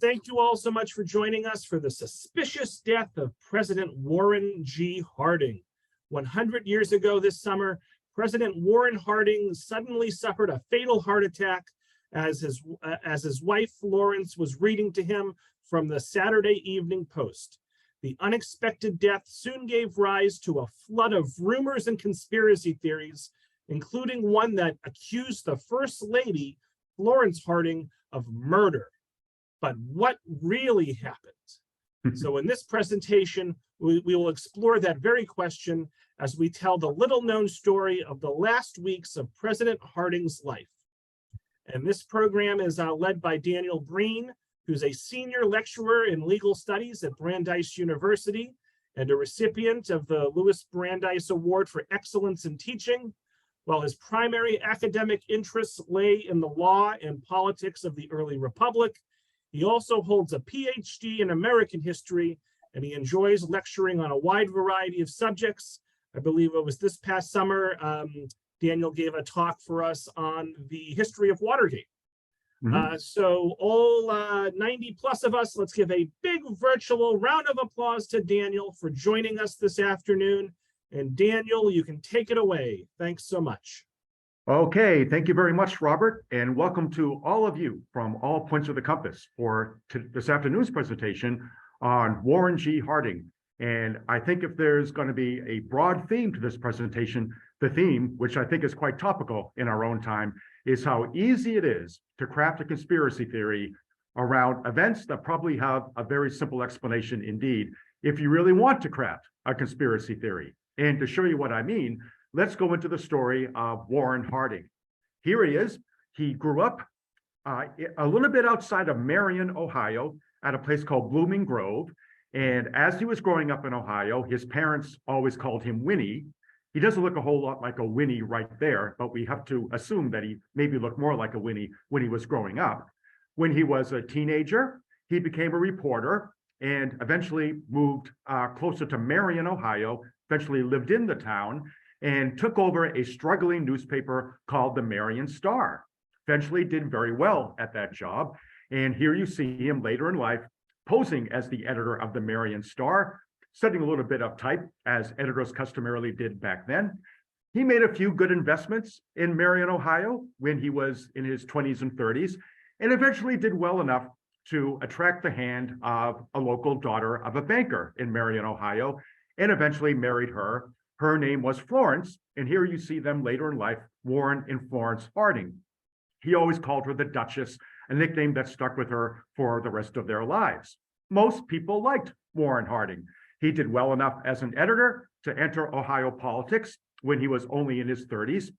thank you all so much for joining us for the suspicious death of President Warren G. Harding. 100 years ago this summer, President Warren Harding suddenly suffered a fatal heart attack as his wife Florence was reading to him from the Saturday Evening Post. The unexpected death soon gave rise to a flood of rumors and conspiracy theories, including one that accused the First Lady, Florence Harding, of murder. But what really happened? So in this presentation, we will explore that very question as we tell the little-known story of the last weeks of President Harding's life. And this program is led by Daniel Breen, who's a senior lecturer in legal studies at Brandeis University and a recipient of the Louis Brandeis Award for Excellence in Teaching. While his primary academic interests lay in the law and politics of the early republic, he also holds a PhD in American history, and he enjoys lecturing on a wide variety of subjects. I believe it was this past summer, Daniel gave a talk for us on the history of Watergate. So all 90 plus of us, let's give a big virtual round of applause to Daniel for joining us this afternoon. And Daniel, you can take it away. Thanks so much. Okay, thank you very much, Robert, and welcome to all of you from all points of the compass for this afternoon's presentation on Warren G. Harding. And I think if there's going to be a broad theme to this presentation, the theme, which I think is quite topical in our own time, is how easy it is to craft a conspiracy theory around events that probably have a very simple explanation indeed, if you really want to craft a conspiracy theory. And to show you what I mean, let's go into the story of Warren Harding. Here he is. He grew up a little bit outside of Marion, Ohio, at a place called Blooming Grove. And as he was growing up in Ohio, his parents always called him Winnie. He doesn't look a whole lot like a Winnie right there, but we have to assume that he maybe looked more like a Winnie when he was growing up. When he was a teenager, he became a reporter and eventually moved closer to Marion, Ohio, eventually lived in the town, and took over a struggling newspaper called the Marion Star. Eventually did very well at that job. And here you see him later in life posing as the editor of the Marion Star, setting a little bit of type, as editors customarily did back then. He made a few good investments in Marion, Ohio, when he was in his 20s and 30s, and eventually did well enough to attract the hand of a local daughter of a banker in Marion, Ohio, and eventually married her. Her name was Florence, and here you see them later in life, Warren and Florence Harding. He always called her the Duchess, a nickname that stuck with her for the rest of their lives. Most people liked Warren Harding. He did well enough as an editor to enter Ohio politics when he was only in his 30s,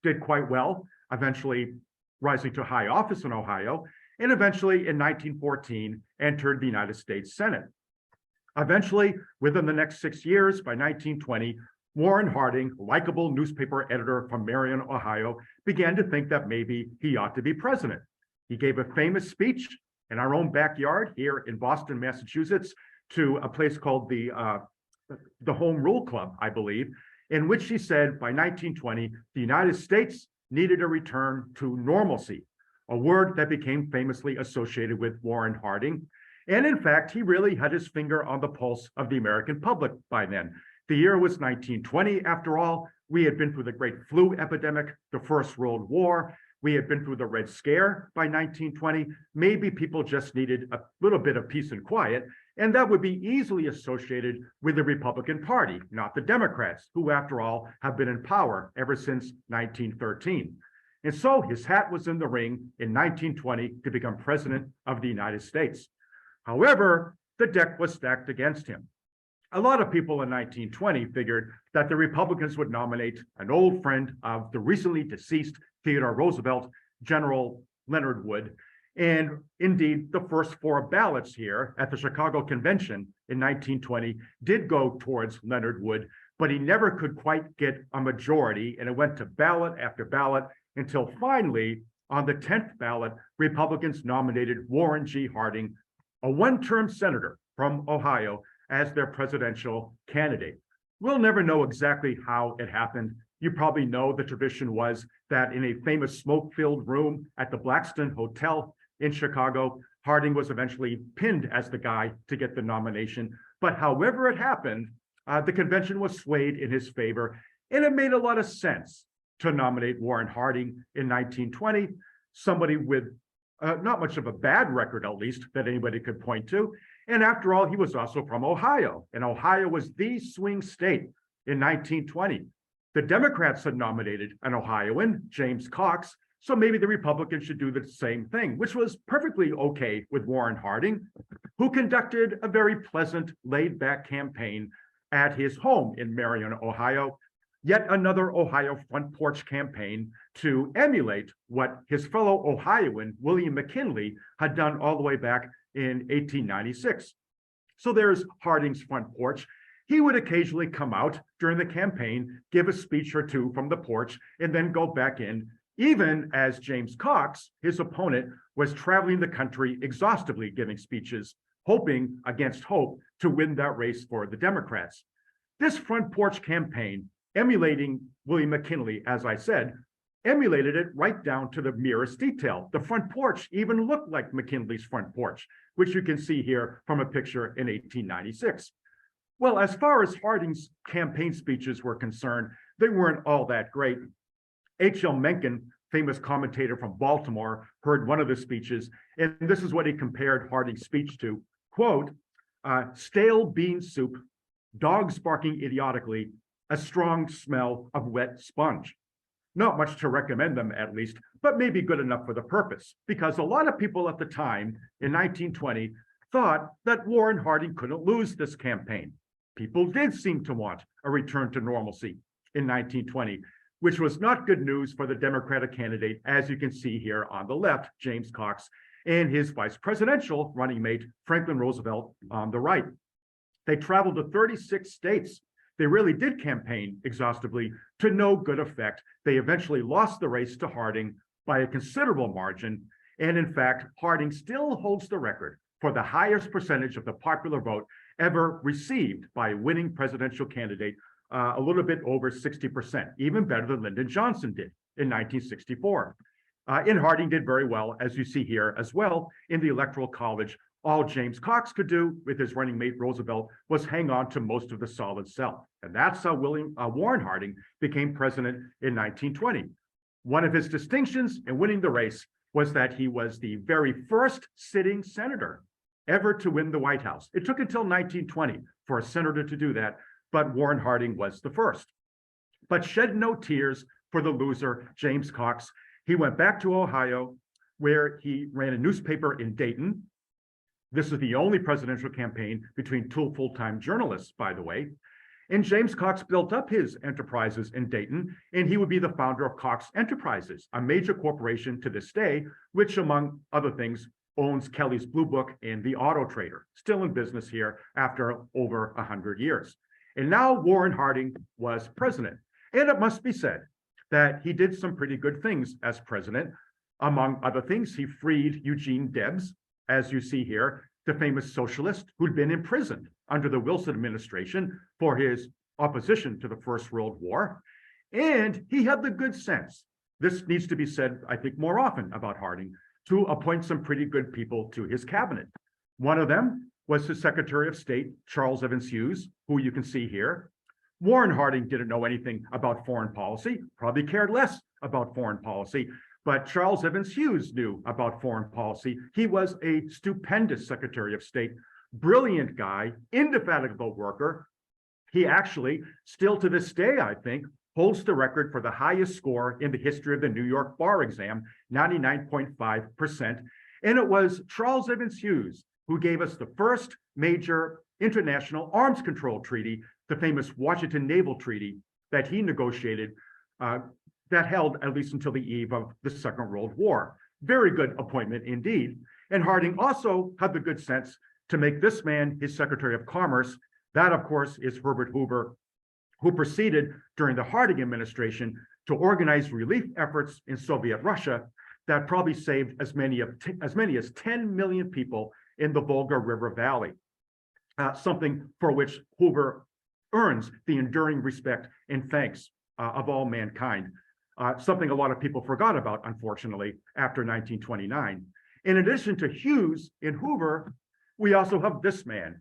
did quite well, eventually rising to high office in Ohio, and eventually in 1914 entered the United States Senate. Eventually, within the next 6 years, by 1920, Warren Harding, likable newspaper editor from Marion, Ohio, began to think that maybe he ought to be president. He gave a famous speech in our own backyard here in Boston, Massachusetts, to a place called the Home Rule Club, I believe, in which he said by 1920, the United States needed a return to normalcy, a word that became famously associated with Warren Harding. And in fact, he really had his finger on the pulse of the American public by then. The year was 1920, after all. We had been through the Great Flu epidemic, the First World War. We had been through the Red Scare by 1920. Maybe people just needed a little bit of peace and quiet, and that would be easily associated with the Republican Party, not the Democrats, who, after all, have been in power ever since 1913. And so his hat was in the ring in 1920 to become president of the United States. However, the deck was stacked against him. A lot of people in 1920 figured that the Republicans would nominate an old friend of the recently deceased Theodore Roosevelt, General Leonard Wood. And indeed, the first 4 ballots here at the Chicago Convention in 1920 did go towards Leonard Wood, but he never could quite get a majority, and it went to ballot after ballot until finally, on the 10th ballot, Republicans nominated Warren G. Harding, a one-term senator from Ohio, as their presidential candidate. We'll never know exactly how it happened. You probably know the tradition was that in a famous smoke-filled room at the Blackstone Hotel in Chicago, Harding was eventually pinned as the guy to get the nomination. But however it happened, the convention was swayed in his favor, and it made a lot of sense to nominate Warren Harding in 1920, somebody with not much of a bad record, at least, that anybody could point to. And after all, he was also from Ohio, and Ohio was the swing state in 1920. The Democrats had nominated an Ohioan, James Cox, so maybe the Republicans should do the same thing, which was perfectly okay with Warren Harding, who conducted a very pleasant, laid-back campaign at his home in Marion, Ohio, yet another Ohio front porch campaign to emulate what his fellow Ohioan, William McKinley, had done all the way back in 1896. So there's Harding's front porch. He would occasionally come out during the campaign, give a speech or two from the porch, and then go back in, even as James Cox, his opponent, was traveling the country exhaustively giving speeches, hoping against hope to win that race for the Democrats. This front porch campaign, emulating William McKinley, as I said, emulated it right down to the merest detail. The front porch even looked like McKinley's front porch, which you can see here from a picture in 1896. Well, as far as Harding's campaign speeches were concerned, they weren't all that great. H.L. Mencken, famous commentator from Baltimore, heard one of the speeches, and this is what he compared Harding's speech to, quote, stale bean soup, dogs barking idiotically, a strong smell of wet sponge. Not much to recommend them, at least, but maybe good enough for the purpose, because a lot of people at the time, in 1920, thought that Warren Harding couldn't lose this campaign. People did seem to want a return to normalcy in 1920, which was not good news for the Democratic candidate, as you can see here on the left, James Cox, and his vice presidential running mate, Franklin Roosevelt, on the right. They traveled to 36 states. They really did campaign exhaustively to no good effect. They eventually lost the race to Harding by a considerable margin. And in fact, Harding still holds the record for the highest percentage of the popular vote ever received by a winning presidential candidate, a little bit over 60%, even better than Lyndon Johnson did in 1964. And Harding did very well, as you see here as well, in the Electoral College. All James Cox could do with his running mate Roosevelt was hang on to most of the solid South. And that's how Warren Harding became president in 1920. One of his distinctions in winning the race was that he was the very first sitting senator ever to win the White House. It took until 1920 for a senator to do that, but Warren Harding was the first. But shed no tears for the loser, James Cox. He went back to Ohio, where he ran a newspaper in Dayton. This is the only presidential campaign between two full-time journalists, by the way. And James Cox built up his enterprises in Dayton, and he would be the founder of Cox Enterprises, a major corporation to this day, which, among other things, owns Kelly's Blue Book and the Auto Trader, still in business here after over 100 years. And now Warren Harding was president. And it must be said that he did some pretty good things as president. Among other things, he freed Eugene Debs, as you see here, the famous socialist who'd been imprisoned under the Wilson administration for his opposition to the First World War. And he had the good sense, this needs to be said, I think, more often about Harding, to appoint some pretty good people to his cabinet. One of them was his Secretary of State, Charles Evans Hughes, who you can see here. Warren Harding didn't know anything about foreign policy, probably cared less about foreign policy, but Charles Evans Hughes knew about foreign policy. He was a stupendous Secretary of State, brilliant guy, indefatigable worker. He actually, still to this day, I think, holds the record for the highest score in the history of the New York bar exam, 99.5%. And it was Charles Evans Hughes who gave us the first major international arms control treaty, the famous Washington Naval Treaty that he negotiated, that held at least until the eve of the Second World War. Very good appointment indeed. And Harding also had the good sense to make this man his Secretary of Commerce. That, of course, is Herbert Hoover, who proceeded during the Harding administration to organize relief efforts in Soviet Russia that probably saved as many as 10 million people in the Volga River Valley, something for which Hoover earns the enduring respect and thanks of all mankind, something a lot of people forgot about, unfortunately, after 1929. In addition to Hughes and Hoover, we also have this man,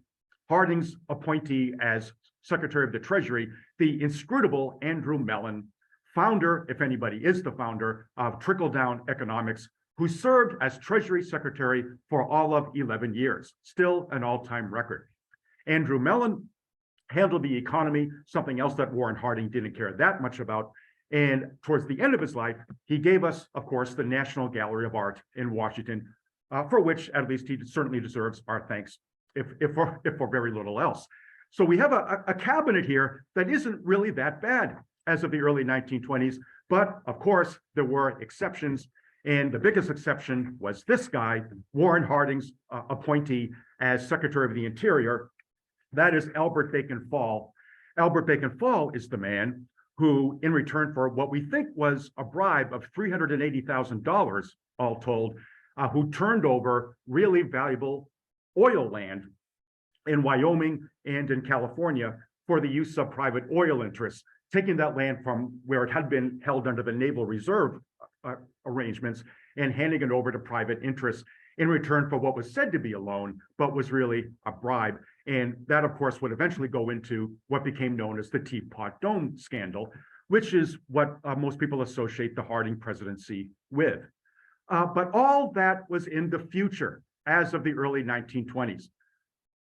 Harding's appointee as Secretary of the Treasury, the inscrutable Andrew Mellon, founder, if anybody is the founder, of trickle-down economics, who served as Treasury Secretary for all of 11 years, still an all-time record. Andrew Mellon handled the economy, something else that Warren Harding didn't care that much about. And towards the end of his life, he gave us, of course, the National Gallery of Art in Washington, for which at least he certainly deserves our thanks, if for very little else. So we have a cabinet here that isn't really that bad as of the early 1920s, but of course, there were exceptions. And the biggest exception was this guy, Warren Harding's appointee as Secretary of the Interior. That is Albert Bacon Fall. Albert Bacon Fall is the man who, in return for what we think was a bribe of $380,000, all told, who turned over really valuable oil land in Wyoming and in California for the use of private oil interests, taking that land from where it had been held under the Naval Reserve arrangements and handing it over to private interests in return for what was said to be a loan, but was really a bribe. And that, of course, would eventually go into what became known as the Teapot Dome scandal, which is what most people associate the Harding presidency with. But all that was in the future as of the early 1920s.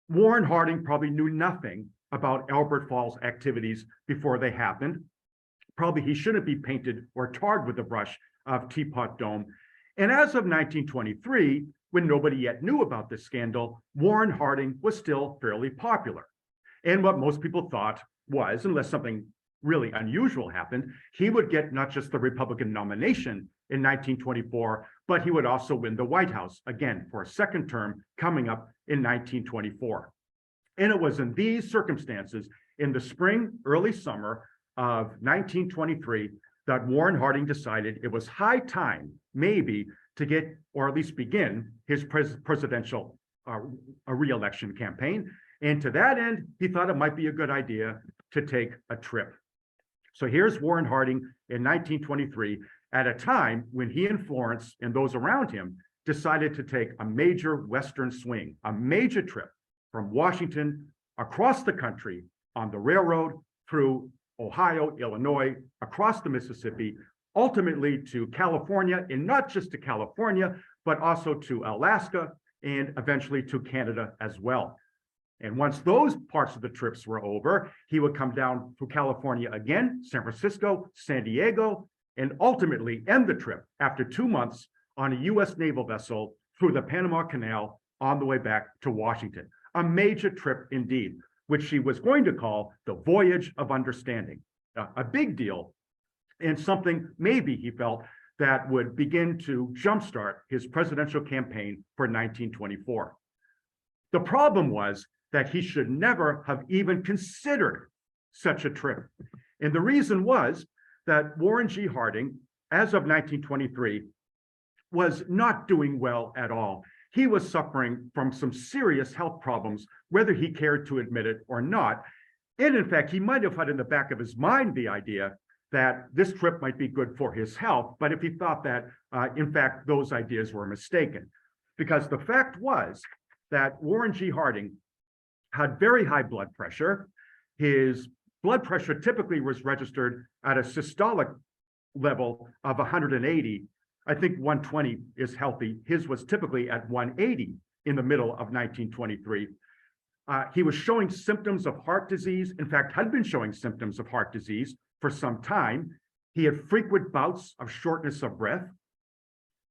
Warren Harding probably knew nothing about Albert Fall's activities before they happened. Probably he shouldn't be painted or tarred with the brush of Teapot Dome. And as of 1923, when nobody yet knew about this scandal, Warren Harding was still fairly popular. And what most people thought was, unless something really unusual happened, he would get not just the Republican nomination in 1924, but he would also win the White House again for a second term coming up in 1924. And it was in these circumstances, in the spring, early summer of 1923, that Warren Harding decided it was high time, maybe, to get, or at least begin, his presidential re-election campaign. And to that end, he thought it might be a good idea to take a trip. So here's Warren Harding in 1923, at a time when he and Florence and those around him decided to take a major Western swing, a major trip from Washington across the country on the railroad through Ohio, Illinois, across the Mississippi, ultimately to California, and not just to California, but also to Alaska and eventually to Canada as well. And once those parts of the trips were over, he would come down to California again, San Francisco, San Diego, and ultimately end the trip after 2 months on a US naval vessel through the Panama Canal on the way back to Washington. A major trip indeed, which she was going to call the Voyage of Understanding. A big deal, and something maybe he felt that would begin to jumpstart his presidential campaign for 1924. The problem was that he should never have even considered such a trip. And the reason was that Warren G. Harding, as of 1923, was not doing well at all. He was suffering from some serious health problems, whether he cared to admit it or not. And in fact, he might have had in the back of his mind the idea that this trip might be good for his health, but if he thought that, in fact, those ideas were mistaken. Because the fact was that Warren G. Harding had very high blood pressure. His blood pressure typically was registered at a systolic level of 180. I think 120 is healthy. His was typically at 180 in the middle of 1923. He was showing symptoms of heart disease, in fact, had been showing symptoms of heart disease for some time. He had frequent bouts of shortness of breath.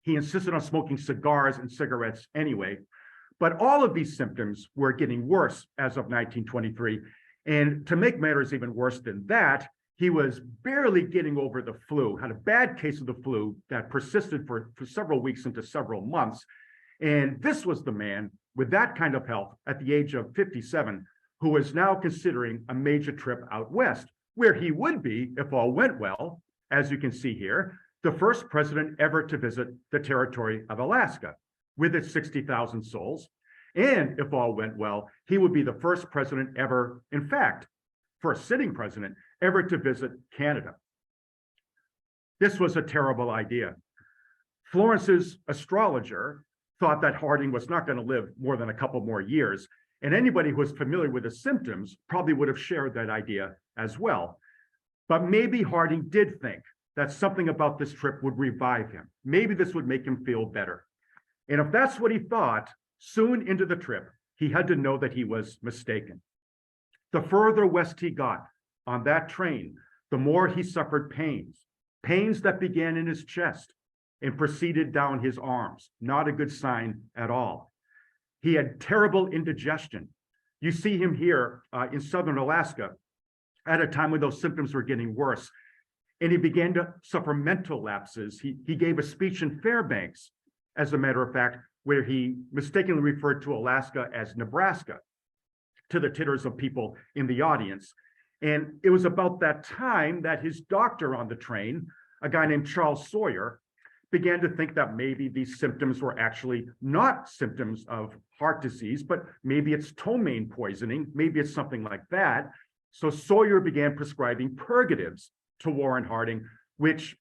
He insisted on smoking cigars and cigarettes anyway. But all of these symptoms were getting worse as of 1923. And to make matters even worse than that, he was barely getting over the flu, had a bad case of the flu that persisted for several weeks into several months. And this was the man with that kind of health at the age of 57, who was now considering a major trip out west, where he would be, if all went well, as you can see here, the first president ever to visit the territory of Alaska with its 60,000 souls. And if all went well, he would be the first president ever, in fact, first sitting president ever to visit Canada. This was a terrible idea. Florence's astrologer thought that Harding was not going to live more than a couple more years. And anybody who was familiar with the symptoms probably would have shared that idea as well. But maybe Harding did think that something about this trip would revive him. Maybe this would make him feel better. And if that's what he thought, soon into the trip, he had to know that he was mistaken. The further west he got on that train, the more he suffered pains that began in his chest and proceeded down his arms. Not a good sign at all. He had terrible indigestion. You see him here in southern Alaska at a time when those symptoms were getting worse. And he began to suffer mental lapses. He gave a speech in Fairbanks, as a matter of fact, where he mistakenly referred to Alaska as Nebraska to the titters of people in the audience. And it was about that time that his doctor on the train, a guy named Charles Sawyer, began to think that maybe these symptoms were actually not symptoms of heart disease, but maybe it's ptomaine poisoning, maybe it's something like that. So Sawyer began prescribing purgatives to Warren Harding, which,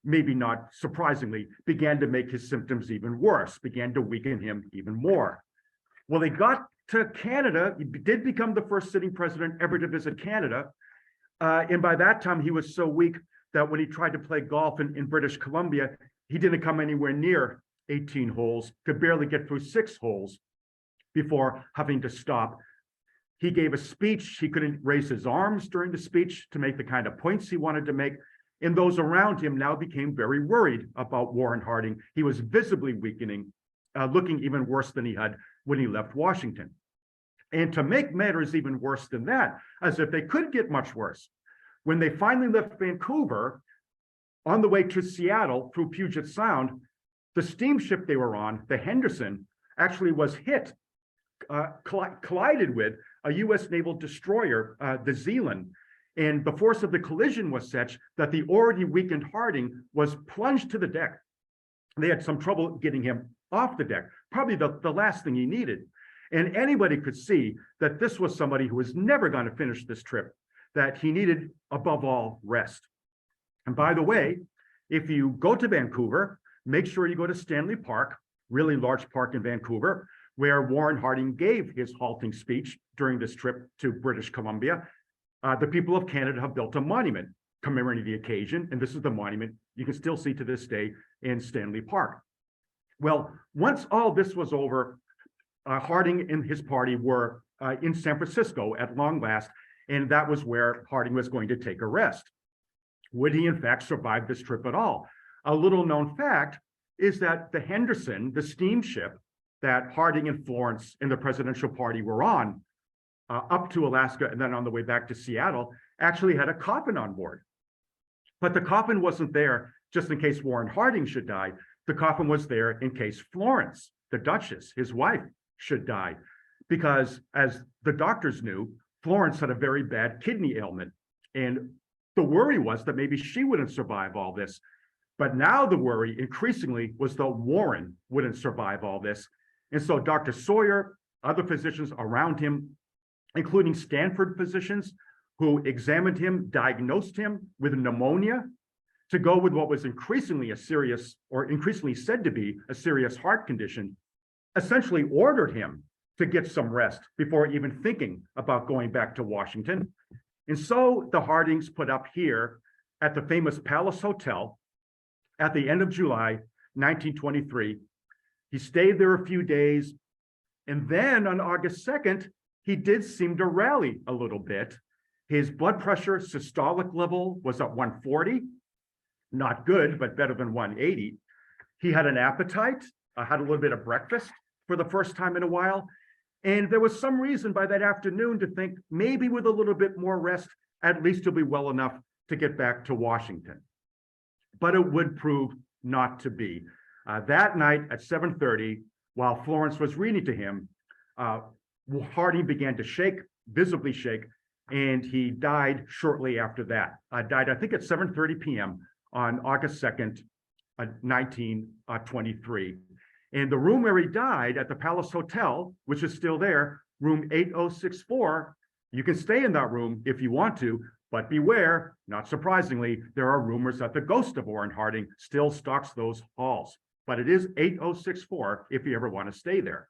maybe not surprisingly, began to make his symptoms even worse, began to weaken him even more. Well, they got to Canada. He did become the first sitting president ever to visit Canada. And by that time, he was so weak that when he tried to play golf in British Columbia, he didn't come anywhere near 18 holes, could barely get through 6 holes before having to stop. He gave a speech. He couldn't raise his arms during the speech to make the kind of points he wanted to make. And those around him now became very worried about Warren Harding. He was visibly weakening, looking even worse than he had when he left Washington. And to make matters even worse than that, as if they could get much worse, when they finally left Vancouver, on the way to Seattle through Puget Sound, the steamship they were on, the Henderson, actually was hit, collided with a U.S. naval destroyer, the Zealand. And the force of the collision was such that the already weakened Harding was plunged to the deck. They had some trouble getting him off the deck, probably the last thing he needed. And anybody could see that this was somebody who was never going to finish this trip, that he needed, above all, rest. And by the way, if you go to Vancouver, make sure you go to Stanley Park, really large park in Vancouver, where Warren Harding gave his halting speech during this trip to British Columbia. The people of Canada have built a monument commemorating the occasion, and this is the monument you can still see to this day in Stanley Park. Well, once all this was over, Harding and his party were in San Francisco at long last, and that was where Harding was going to take a rest. Would he, in fact, survive this trip at all? A little known fact is that the Henderson, the steamship that Harding and Florence and the presidential party were on, up to Alaska and then on the way back to Seattle, actually had a coffin on board. But the coffin wasn't there just in case Warren Harding should die. The coffin was there in case Florence, the Duchess, his wife, should die. Because as the doctors knew, Florence had a very bad kidney ailment. And the worry was that maybe she wouldn't survive all this. But now the worry increasingly was that Warren wouldn't survive all this. And so Dr. Sawyer, other physicians around him, including Stanford physicians who examined him, diagnosed him with pneumonia, to go with what was increasingly a serious, or increasingly said to be a serious heart condition, essentially ordered him to get some rest before even thinking about going back to Washington. And so the Hardings put up here at the famous Palace Hotel at the end of July, 1923. He stayed there a few days. And then on August 2nd, he did seem to rally a little bit. His blood pressure systolic level was at 140, not good, but better than 180. He had an appetite, had a little bit of breakfast for the first time in a while. And there was some reason by that afternoon to think maybe with a little bit more rest, at least he'll be well enough to get back to Washington. But it would prove not to be. That night at 7:30, while Florence was reading to him, Harding began to shake, visibly shake, and he died shortly after that. Died, I think, at 7:30 p.m. on August 2nd, 1923. And the room where he died at the Palace Hotel, which is still there, room 8064, you can stay in that room if you want to, but beware, not surprisingly, there are rumors that the ghost of Warren Harding still stalks those halls. but it is 8064 if you ever want to stay there.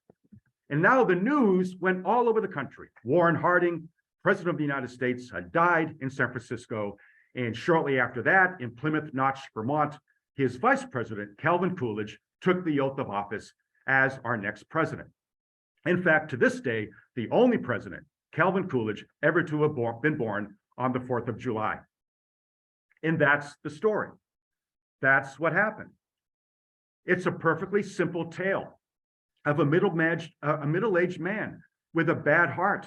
And now the news went all over the country. Warren Harding, President of the United States, had died in San Francisco. And shortly after that, in Plymouth Notch, Vermont, his vice president, Calvin Coolidge, took the oath of office as our next president. In fact, to this day, the only president, Calvin Coolidge, ever to have been born on the 4th of July. And that's the story. That's what happened. It's a perfectly simple tale of a middle-aged man with a bad heart,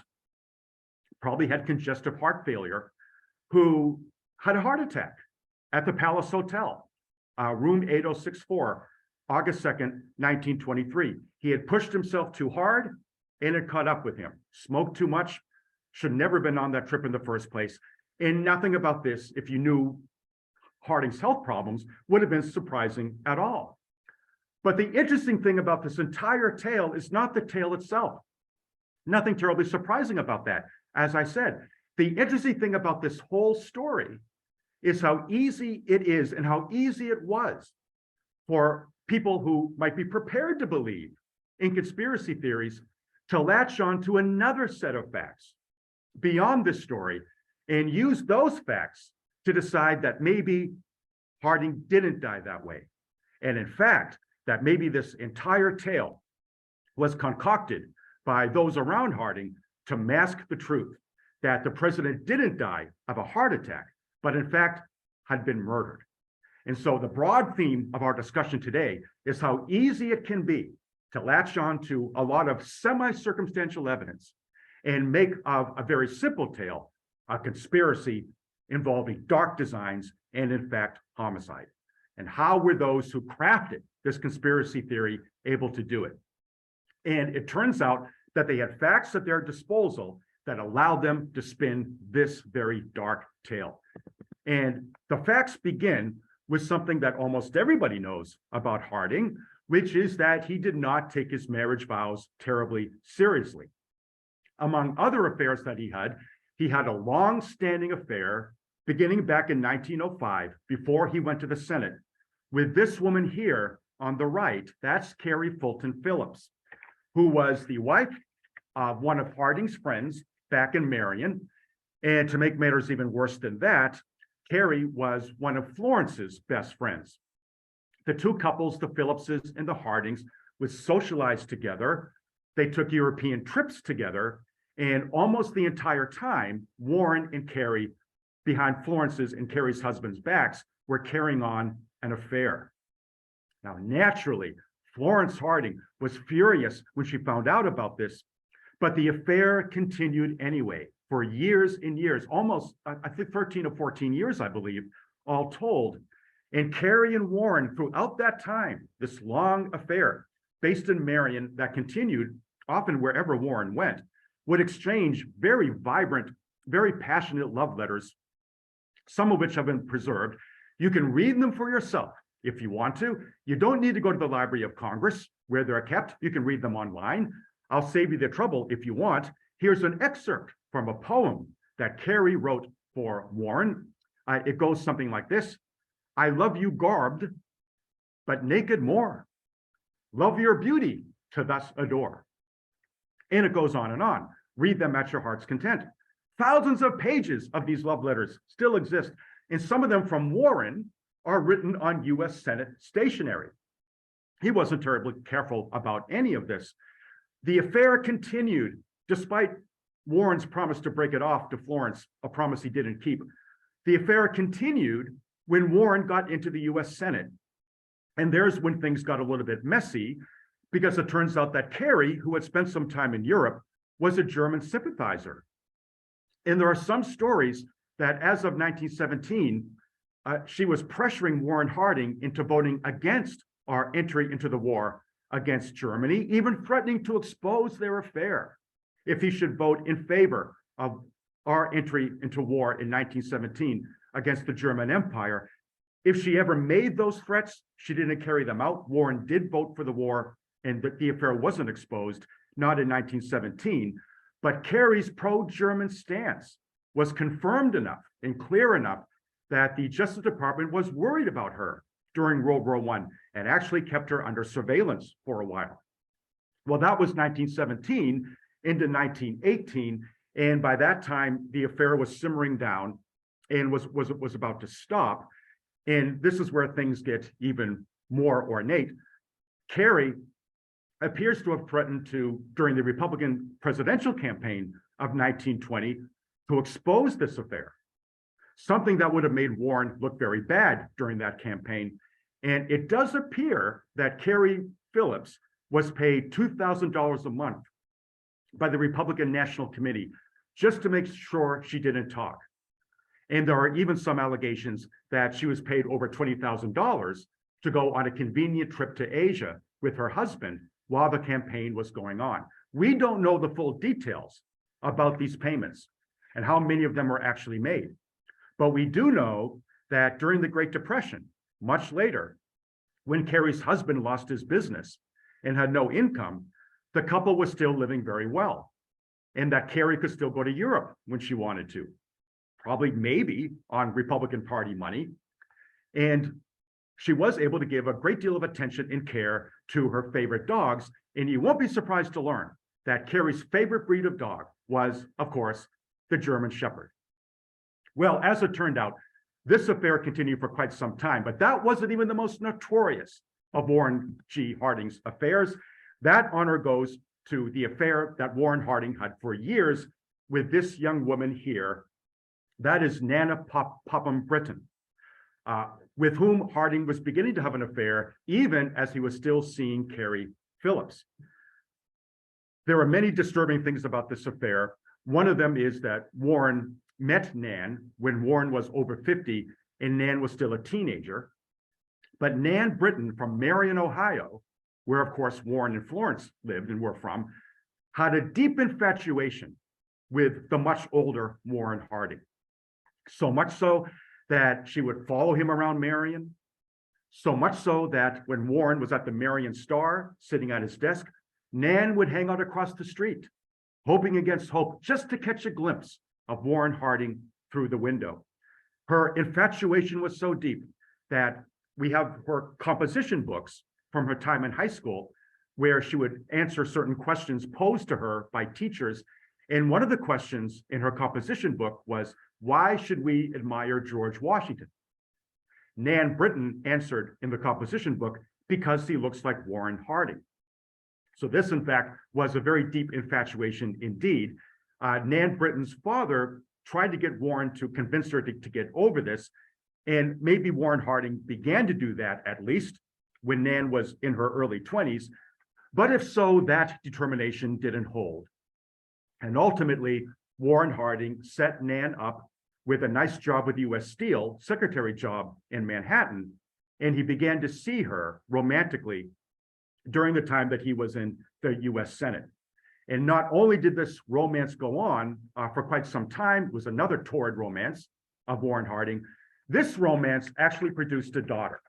probably had congestive heart failure, who had a heart attack at the Palace Hotel, room 8064, August 2nd, 1923. He had pushed himself too hard and it caught up with him. Smoked too much, should never have been on that trip in the first place. And nothing about this, if you knew Harding's health problems, would have been surprising at all. But the interesting thing about this entire tale is not the tale itself. Nothing terribly surprising about that. As I said, the interesting thing about this whole story is how easy it is and how easy it was for people who might be prepared to believe in conspiracy theories to latch on to another set of facts beyond this story and use those facts to decide that maybe Harding didn't die that way. And in fact, that maybe this entire tale was concocted by those around Harding to mask the truth, that the president didn't die of a heart attack, but in fact had been murdered. And so the broad theme of our discussion today is how easy it can be to latch on to a lot of semi-circumstantial evidence and make of a very simple tale a conspiracy involving dark designs and in fact homicide. And how were those who crafted this conspiracy theory able to do it? And it turns out that they had facts at their disposal that allowed them to spin this very dark tale. And the facts begin with something that almost everybody knows about Harding, which is that he did not take his marriage vows terribly seriously. Among other affairs that he had a long-standing affair beginning back in 1905, before he went to the Senate, with this woman here on the right. That's Carrie Fulton Phillips, who was the wife of one of Harding's friends back in Marion. And to make matters even worse than that, Carrie was one of Florence's best friends. The two couples, the Phillipses and the Hardings, would socialize together. They took European trips together, and almost the entire time, Warren and Carrie, behind Florence's and Carrie's husband's backs, were carrying on an affair. Now, naturally, Florence Harding was furious when she found out about this, but the affair continued anyway for years and years, almost, I think 13 or 14 years, I believe, all told. And Carrie and Warren, throughout that time, this long affair based in Marion that continued often wherever Warren went, would exchange very vibrant, very passionate love letters, some of which have been preserved. You can read them for yourself if you want to. You don't need to go to the Library of Congress where they're kept. You can read them online. I'll save you the trouble if you want. Here's an excerpt from a poem that Carrie wrote for Warren. It goes something like this. I love you garbed, but naked more. Love your beauty to thus adore. And it goes on and on. Read them at your heart's content. Thousands of pages of these love letters still exist, and some of them from Warren are written on US Senate stationery. He wasn't terribly careful about any of this. The affair continued despite Warren's promise to break it off to Florence, a promise he didn't keep. The affair continued when Warren got into the US Senate. And there's when things got a little bit messy, because it turns out that Carrie, who had spent some time in Europe, was a German sympathizer. And there are some stories that as of 1917, she was pressuring Warren Harding into voting against our entry into the war against Germany, even threatening to expose their affair if he should vote in favor of our entry into war in 1917 against the German Empire. If she ever made those threats, she didn't carry them out. Warren did vote for the war, and the affair wasn't exposed, not in 1917. But Carrie's pro-German stance was confirmed enough and clear enough that the Justice Department was worried about her during World War I and actually kept her under surveillance for a while. Well, that was 1917 into 1918. And by that time, the affair was simmering down and was about to stop. And this is where things get even more ornate. Carey appears to have threatened to, during the Republican presidential campaign of 1920, to expose this affair, something that would have made Warren look very bad during that campaign. And it does appear that Carey Phillips was paid $2,000 a month by the Republican National Committee just to make sure she didn't talk. And there are even some allegations that she was paid over $20,000 to go on a convenient trip to Asia with her husband while the campaign was going on. We don't know the full details about these payments and how many of them were actually made. But we do know that during the Great Depression, much later, when Carey's husband lost his business and had no income, the couple was still living very well, and that Carey could still go to Europe when she wanted to, probably maybe on Republican Party money. And she was able to give a great deal of attention and care to her favorite dogs. And you won't be surprised to learn that Carey's favorite breed of dog was, of course, the German Shepherd. Well, as it turned out, this affair continued for quite some time, but that wasn't even the most notorious of Warren G. Harding's affairs. That honor goes to the affair that Warren Harding had for years with this young woman here. That is Nan Britton, with whom Harding was beginning to have an affair, even as he was still seeing Carey Phillips. There are many disturbing things about this affair. One of them is that Warren met Nan when Warren was over 50 and Nan was still a teenager. But Nan Britton from Marion, Ohio, where of course Warren and Florence lived and were from, had a deep infatuation with the much older Warren Harding. So much so that she would follow him around Marion. So much so that when Warren was at the Marion Star, sitting at his desk, Nan would hang out across the street, hoping against hope just to catch a glimpse of Warren Harding through the window. Her infatuation was so deep that we have her composition books from her time in high school, where she would answer certain questions posed to her by teachers. And one of the questions in her composition book was, why should we admire George Washington? Nan Britton answered in the composition book, because he looks like Warren Harding. So this, in fact, was a very deep infatuation indeed. Nan Britton's father tried to get Warren to convince her to get over this, and maybe Warren Harding began to do that at least when Nan was in her early 20s. But if so, that determination didn't hold. And ultimately, Warren Harding set Nan up with a nice job with U.S. Steel, secretary job in Manhattan, and he began to see her romantically during the time that he was in the U.S. Senate. And not only did this romance go on for quite some time, it was another torrid romance of Warren Harding. This romance actually produced a daughter.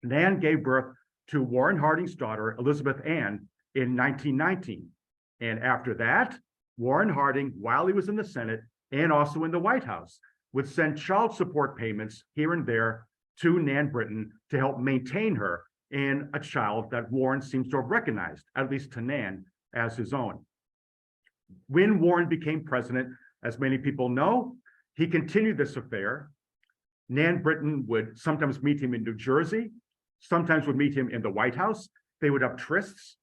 Nan gave birth to Warren Harding's daughter, Elizabeth Ann, in 1919. And after that, Warren Harding, while he was in the Senate and also in the White House, would send child support payments here and there to Nan Britton to help maintain her and a child that Warren seems to have recognized, at least to Nan, as his own. When Warren became president, as many people know, he continued this affair. Nan Britton would sometimes meet him in New Jersey, sometimes would meet him in the White House. They would have trysts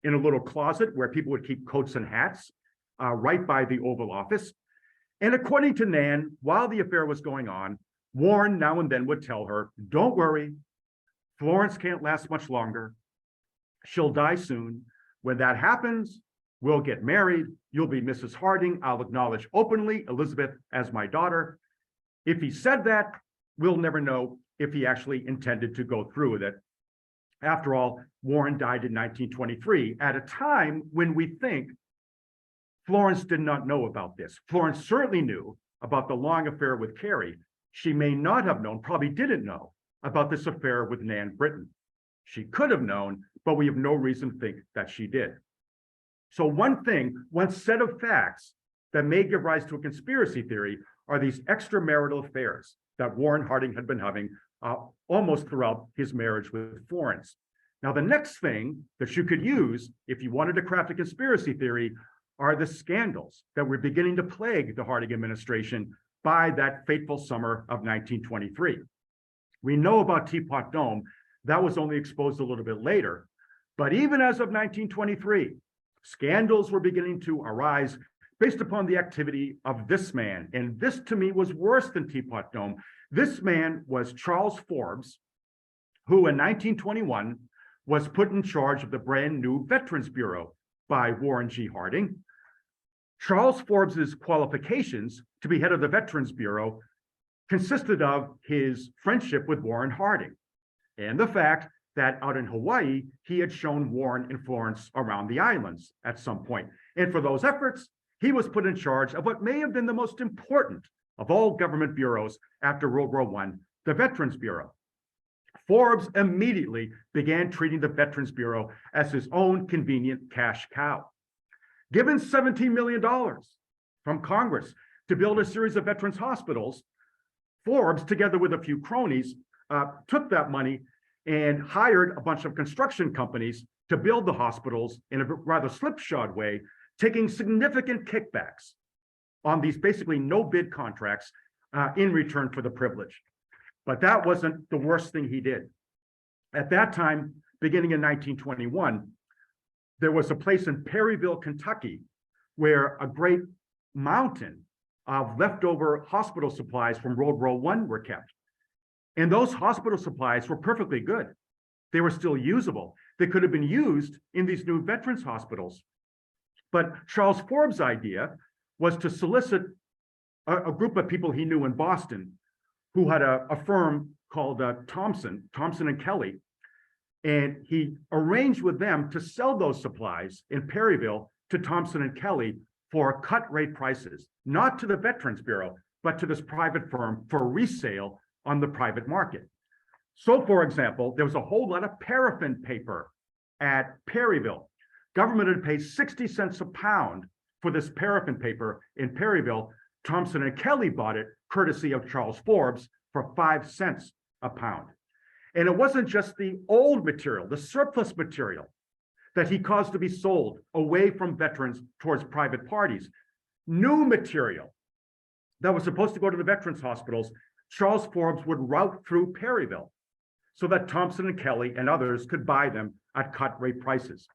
in a little closet where people would keep coats and hats right by the Oval Office. And according to Nan, while the affair was going on, Warren now and then would tell her, don't worry, Florence can't last much longer. She'll die soon. When that happens, we'll get married. You'll be Mrs. Harding. I'll acknowledge openly Elizabeth as my daughter. If he said that, we'll never know if he actually intended to go through with it. After all, Warren died in 1923 at a time when we think Florence did not know about this. Florence certainly knew about the long affair with Carey. She may not have known, probably didn't know about this affair with Nan Britton. She could have known, but we have no reason to think that she did. So one set of facts that may give rise to a conspiracy theory are these extramarital affairs that Warren Harding had been having almost throughout his marriage with Florence. Now, the next thing that you could use if you wanted to craft a conspiracy theory are the scandals that were beginning to plague the Harding administration by that fateful summer of 1923. We know about Teapot Dome. That was only exposed a little bit later. But even as of 1923, scandals were beginning to arise based upon the activity of this man. And this, to me, was worse than Teapot Dome. This man was Charles Forbes, who in 1921 was put in charge of the brand new Veterans Bureau by Warren G. Harding. Charles Forbes's qualifications to be head of the Veterans Bureau consisted of his friendship with Warren Harding and the fact that out in Hawaii, he had shown Warren and Florence around the islands at some point. And for those efforts, he was put in charge of what may have been the most important of all government bureaus after World War I, the Veterans Bureau. Forbes immediately began treating the Veterans Bureau as his own convenient cash cow. Given $17 million from Congress to build a series of veterans hospitals, Forbes, together with a few cronies, took that money and hired a bunch of construction companies to build the hospitals in a rather slipshod way, taking significant kickbacks on these basically no-bid contracts in return for the privilege. But that wasn't the worst thing he did. At that time, beginning in 1921, there was a place in Perryville, Kentucky, where a great mountain of leftover hospital supplies from World War I were kept. And those hospital supplies were perfectly good. They were still usable. They could have been used in these new veterans hospitals. But Charles Forbes' idea was to solicit a group of people he knew in Boston who had a firm called Thompson and Kelly. And he arranged with them to sell those supplies in Perryville to Thompson and Kelly for cut rate prices, not to the Veterans Bureau, but to this private firm for resale on the private market. So, for example, there was a whole lot of paraffin paper at Perryville. Government had paid 60 cents a pound for this paraffin paper in Perryville. Thompson and Kelly bought it, courtesy of Charles Forbes, for 5 cents a pound. And it wasn't just the old material, the surplus material, that he caused to be sold away from veterans towards private parties. New material that was supposed to go to the veterans hospitals, Charles Forbes would route through Perryville so that Thompson and Kelly and others could buy them at cut rate prices.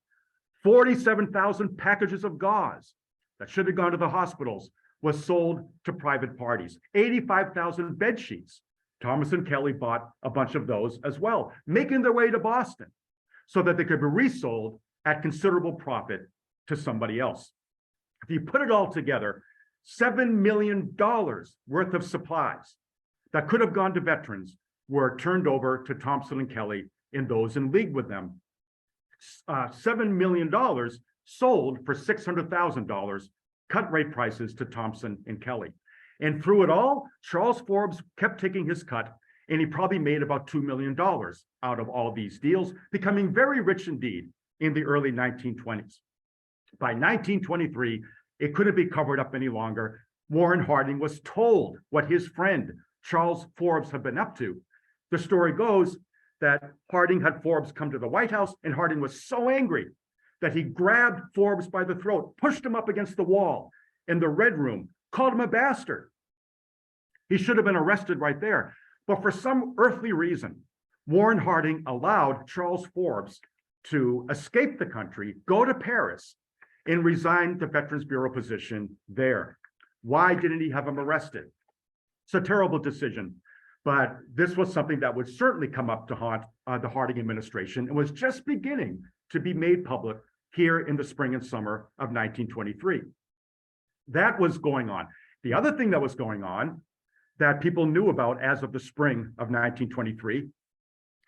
47,000 packages of gauze that should have gone to the hospitals was sold to private parties. 85,000 bed sheets. Thomas and Kelly bought a bunch of those as well, making their way to Boston so that they could be resold at considerable profit to somebody else. If you put it all together, $7 million worth of supplies that could have gone to veterans were turned over to Thompson and Kelly and those in league with them. $7 million sold for $600,000, cut rate prices to Thompson and Kelly. And through it all, Charles Forbes kept taking his cut, and he probably made about $2 million out of all these deals, becoming very rich indeed in the early 1920s. By 1923, it couldn't be covered up any longer. Warren Harding was told what his friend Charles Forbes had been up to. The story goes that Harding had Forbes come to the White House, and Harding was so angry that he grabbed Forbes by the throat, pushed him up against the wall in the Red Room, called him a bastard. He should have been arrested right there. But for some earthly reason, Warren Harding allowed Charles Forbes to escape the country, go to Paris, and resign the Veterans Bureau position there. Why didn't he have him arrested? It's a terrible decision, but this was something that would certainly come up to haunt the Harding administration and was just beginning to be made public here in the spring and summer of 1923. That was going on. The other thing that was going on that people knew about as of the spring of 1923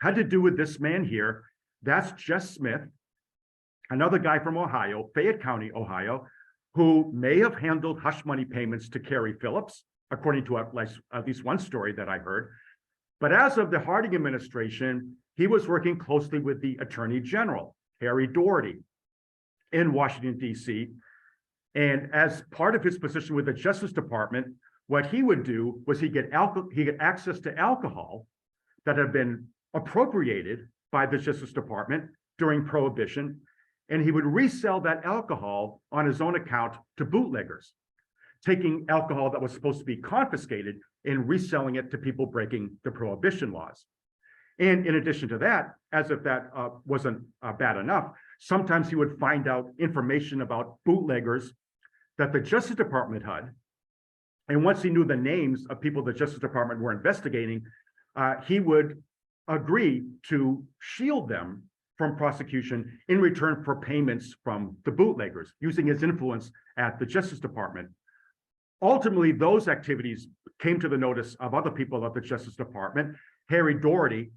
had to do with this man here. That's Jess Smith, another guy from Ohio, Fayette County, Ohio, who may have handled hush money payments to Carey Phillips, according to at least one story that I heard. But as of the Harding administration, he was working closely with the Attorney General, Harry Doherty, in Washington, D.C. And as part of his position with the Justice Department, what he would do was he'd get access to alcohol that had been appropriated by the Justice Department during Prohibition, and he would resell that alcohol on his own account to bootleggers, taking alcohol that was supposed to be confiscated and reselling it to people breaking the Prohibition laws. And in addition to that, as if that wasn't bad enough, sometimes he would find out information about bootleggers that the Justice Department had. And once he knew the names of people the Justice Department were investigating, he would agree to shield them from prosecution in return for payments from the bootleggers, using his influence at the Justice Department. Ultimately, those activities came to the notice of other people at the Justice Department. Harry Doherty,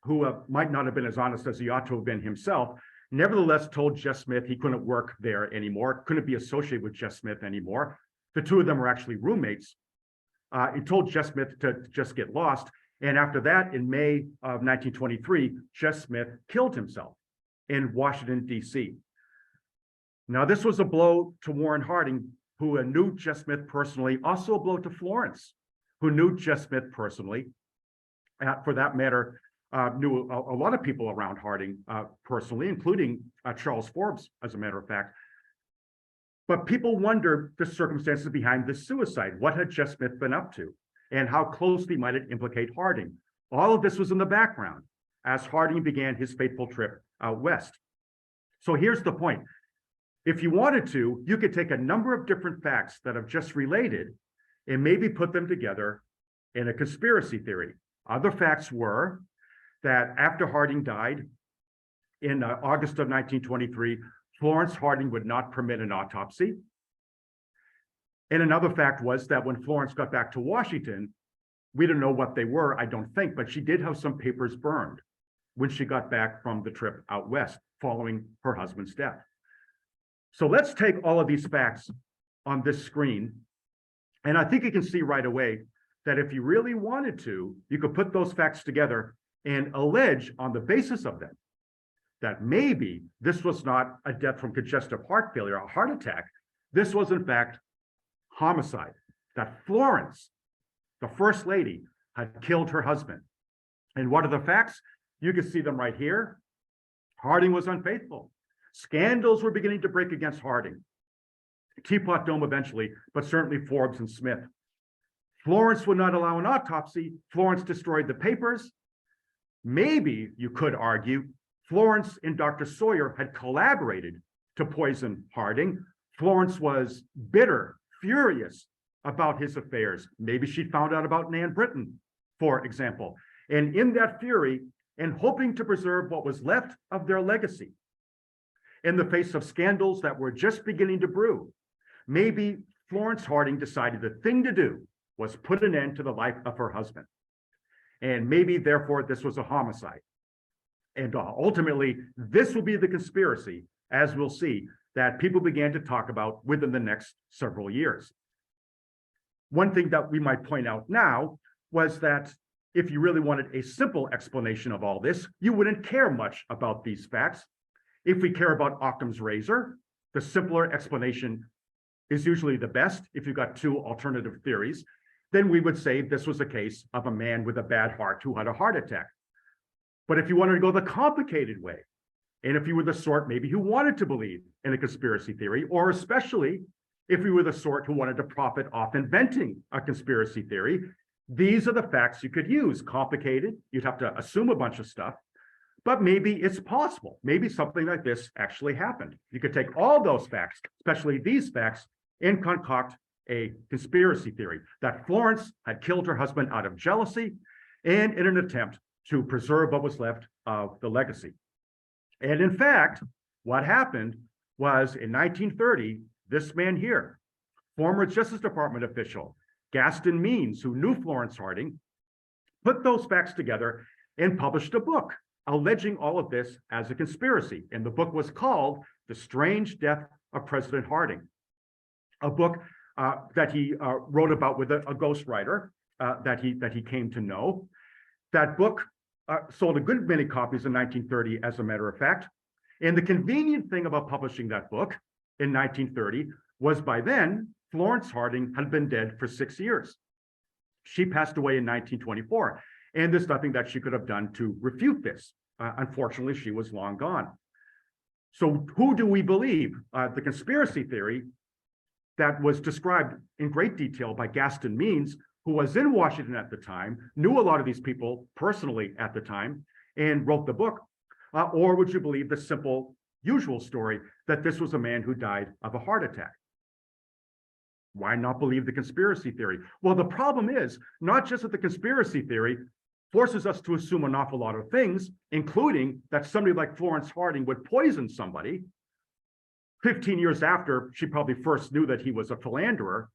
who might not have been as honest as he ought to have been himself, nevertheless told Jess Smith he couldn't work there anymore, couldn't be associated with Jess Smith anymore. The two of them were actually roommates. He told Jess Smith to just get lost. And after that, in May of 1923, Jess Smith killed himself in Washington, D.C. Now, this was a blow to Warren Harding, who knew Jess Smith personally, also a blow to Florence, who knew Jess Smith personally. For that matter, knew a lot of people around Harding personally, including Charles Forbes, as a matter of fact. But people wondered the circumstances behind this suicide. What had Jess Smith been up to? And how closely might it implicate Harding? All of this was in the background as Harding began his fateful trip out west. So here's the point. If you wanted to, you could take a number of different facts that have just related and maybe put them together in a conspiracy theory. Other facts were that after Harding died in August of 1923, Florence Harding would not permit an autopsy. And another fact was that when Florence got back to Washington, we don't know what they were, I don't think, but she did have some papers burned when she got back from the trip out west following her husband's death. So let's take all of these facts on this screen. And I think you can see right away that if you really wanted to, you could put those facts together and allege on the basis of them that maybe this was not a death from congestive heart failure, a heart attack. This was, in fact, homicide, that Florence, the First Lady, had killed her husband. And what are the facts? You can see them right here. Harding was unfaithful. Scandals were beginning to break against Harding. Teapot Dome eventually, but certainly Forbes and Smith. Florence would not allow an autopsy. Florence destroyed the papers. Maybe, you could argue, Florence and Dr. Sawyer had collaborated to poison Harding. Florence was bitter, furious about his affairs. Maybe she found out about Nan Britton, for example. And in that fury, and hoping to preserve what was left of their legacy, in the face of scandals that were just beginning to brew, maybe Florence Harding decided the thing to do was put an end to the life of her husband. And maybe, therefore, this was a homicide. And ultimately, this will be the conspiracy, as we'll see, that people began to talk about within the next several years. One thing that we might point out now was that if you really wanted a simple explanation of all this, you wouldn't care much about these facts. If we care about Occam's razor, the simpler explanation is usually the best. If you've got two alternative theories, then we would say this was a case of a man with a bad heart who had a heart attack. But if you wanted to go the complicated way, and if you were the sort maybe who wanted to believe in a conspiracy theory, or especially if you were the sort who wanted to profit off inventing a conspiracy theory, these are the facts you could use. Complicated, you'd have to assume a bunch of stuff, but maybe it's possible. Maybe something like this actually happened. You could take all those facts, especially these facts, and concoct a conspiracy theory that Florence had killed her husband out of jealousy and in an attempt to preserve what was left of the legacy. And in fact, what happened was in 1930, this man here, former Justice Department official, Gaston Means, who knew Florence Harding, put those facts together and published a book alleging all of this as a conspiracy. And the book was called The Strange Death of President Harding, a book that he wrote about with a ghostwriter that he came to know. That book sold a good many copies in 1930, as a matter of fact. And the convenient thing about publishing that book in 1930 was by then, Florence Harding had been dead for 6 years. She passed away in 1924. And there's nothing that she could have done to refute this. Unfortunately, she was long gone. So who do we believe? The conspiracy theory that was described in great detail by Gaston Means, who was in Washington at the time, knew a lot of these people personally at the time, and wrote the book? Or would you believe the simple, usual story that this was a man who died of a heart attack? Why not believe the conspiracy theory? Well, the problem is not just that the conspiracy theory forces us to assume an awful lot of things, including that somebody like Florence Harding would poison somebody 15 years after she probably first knew that he was a philanderer.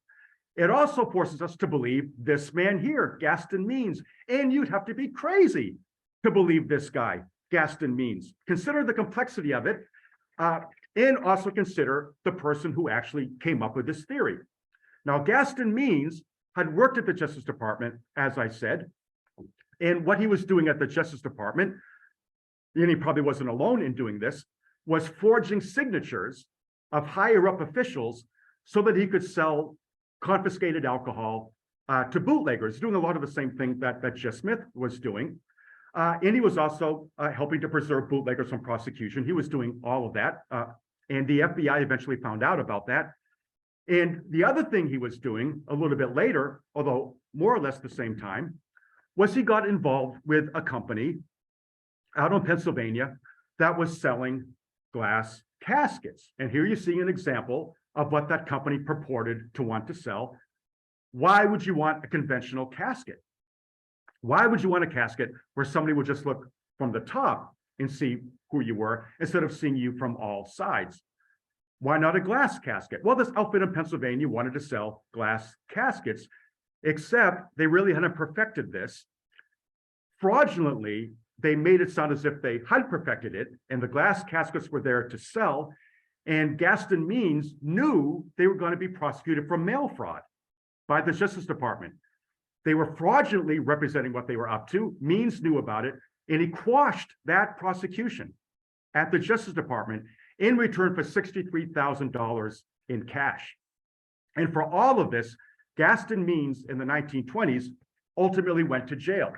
It also forces us to believe this man here, Gaston Means, and you'd have to be crazy to believe this guy, Gaston Means. Consider the complexity of it, and also consider the person who actually came up with this theory. Now, Gaston Means had worked at the Justice Department, as I said, and what he was doing at the Justice Department, and he probably wasn't alone in doing this, was forging signatures of higher up officials so that he could sell confiscated alcohol to bootleggers, doing a lot of the same thing that Jeff Smith was doing. And he was also helping to preserve bootleggers from prosecution. He was doing all of that. And the FBI eventually found out about that. And the other thing he was doing a little bit later, although more or less the same time, was he got involved with a company out in Pennsylvania that was selling glass caskets. And here you see an example of what that company purported to want to sell. Why would you want a conventional casket? Why would you want a casket where somebody would just look from the top and see who you were instead of seeing you from all sides? Why not a glass casket? Well, this outfit in Pennsylvania wanted to sell glass caskets, except they really hadn't perfected this. Fraudulently, they made it sound as if they had perfected it, and the glass caskets were there to sell. And Gaston Means knew they were going to be prosecuted for mail fraud by the Justice Department. They were fraudulently representing what they were up to. Means knew about it, and he quashed that prosecution at the Justice Department in return for $63,000 in cash. And for all of this, Gaston Means in the 1920s ultimately went to jail.